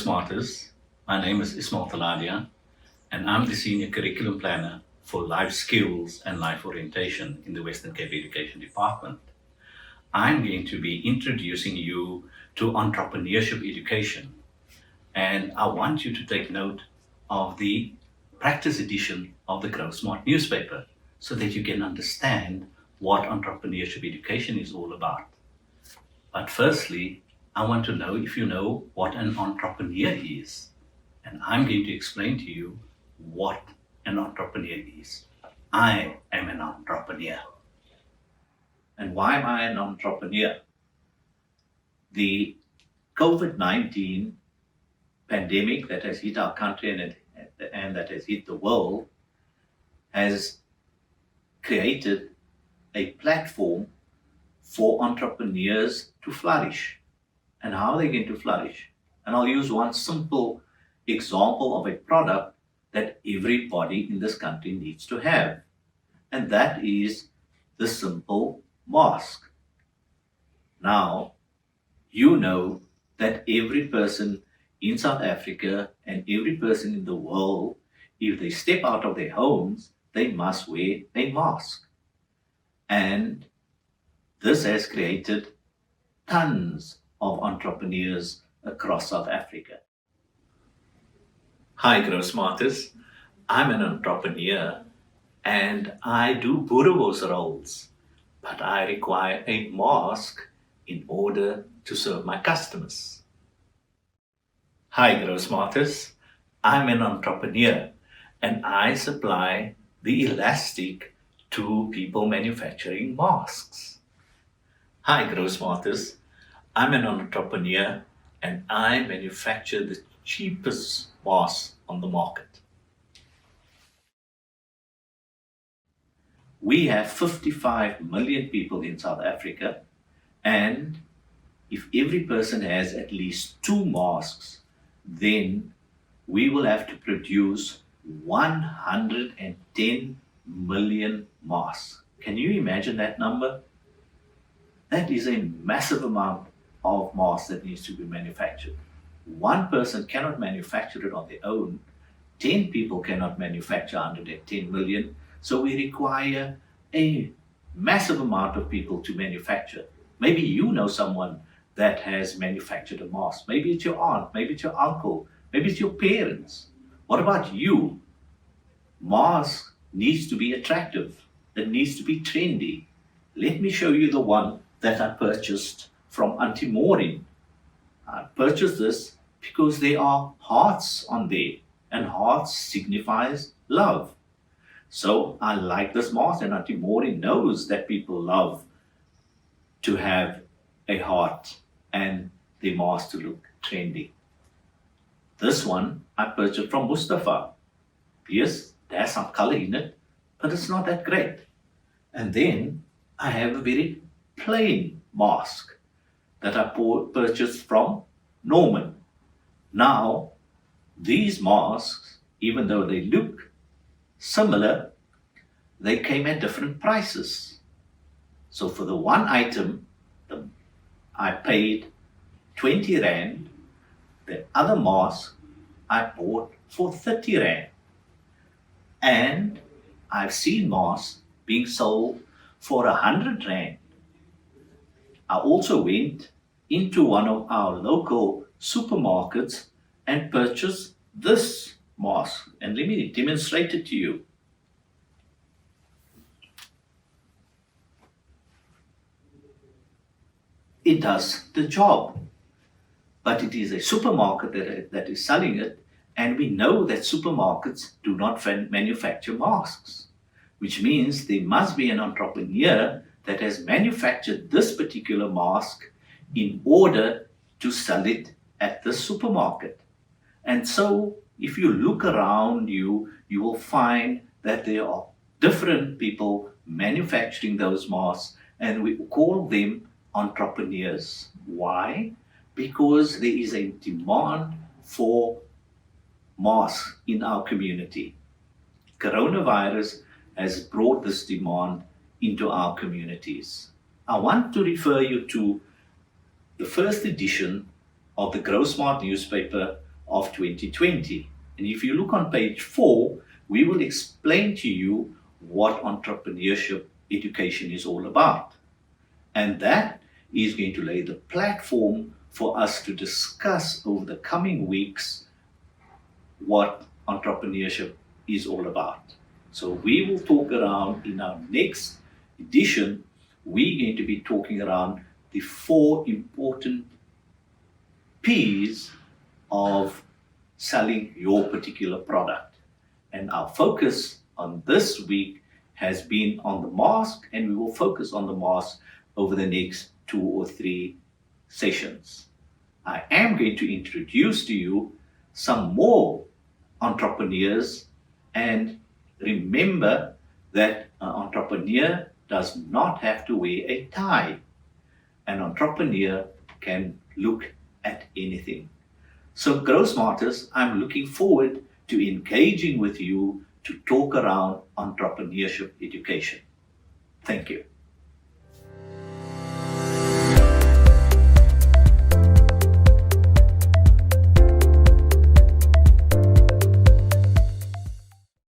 Growsmarters. My name is Teladia, and I'm the Senior Curriculum Planner for Life Skills and Life Orientation in the Western Cape Education Department. I'm going to be introducing you to entrepreneurship education, and I want you to take note of the practice edition of the Growsmart newspaper so that you can understand what entrepreneurship education is all about. But firstly, I want to know if you know what an entrepreneur is. And I'm going to explain to you what an entrepreneur is. I am an entrepreneur. And why am I an entrepreneur? The COVID-19 pandemic that has hit our country and that has hit the world has created a platform for entrepreneurs to flourish. And how are they going to flourish? And I'll use one simple example of a product that everybody in this country needs to have. And that is the simple mask. Now, you know that every person in South Africa and every person in the world, if they step out of their homes, they must wear a mask. And this has created tons of entrepreneurs across South Africa. Hi Growsmarters, I'm an entrepreneur and I do boerewors roles, but I require a mask in order to serve my customers. Hi Growsmarters, I'm an entrepreneur and I supply the elastic to people manufacturing masks. Hi Growsmarters, I'm an entrepreneur and I manufacture the cheapest mask on the market. We have 55 million people in South Africa, and if every person has at least 2 masks, then we will have to produce 110 million masks. Can you imagine that number? That is a massive amount of masks that needs to be manufactured. One person cannot manufacture it on their own. 10 people cannot manufacture 110 million. So we require a massive amount of people to manufacture. Maybe you know someone that has manufactured a mask. Maybe it's your aunt, maybe it's your uncle, maybe it's your parents. What about you? Mask needs to be attractive. It needs to be trendy. Let me show you the one that I purchased from Auntie Maureen. I purchased this because there are hearts on there, and hearts signifies love. So I like this mask, and Auntie Maureen knows that people love to have a heart and the mask to look trendy. This one I purchased from Mustafa. Yes, there's some color in it, but it's not that great. And then I have a very plain mask that I purchased from Norman. Now, these masks, even though they look similar, they came at different prices. So for the one item, I paid 20 Rand. The other mask I bought for 30 Rand. And I've seen masks being sold for 100 Rand. I also went into one of our local supermarkets and purchased this mask. And let me demonstrate it to you. It does the job, but it is a supermarket that is selling it, and we know that supermarkets do not manufacture masks, which means there must be an entrepreneur that has manufactured this particular mask in order to sell it at the supermarket. And so if you look around you, you will find that there are different people manufacturing those masks, and we call them entrepreneurs. Why? Because there is a demand for masks in our community. Coronavirus has brought this demand into our communities. I want to refer you to the first edition of the Growsmart newspaper of 2020. And if you look on page 4, we will explain to you what entrepreneurship education is all about. And that is going to lay the platform for us to discuss over the coming weeks what entrepreneurship is all about. So we will talk around in our next edition, we're going to be talking around the 4 important P's of selling your particular product. And our focus on this week has been on the mask, and we will focus on the mask over the next 2 or 3 sessions. I am going to introduce to you some more entrepreneurs, and remember that an entrepreneur does not have to wear a tie. An entrepreneur can look at anything. So Growsmarters, I'm looking forward to engaging with you to talk around entrepreneurship education. Thank you.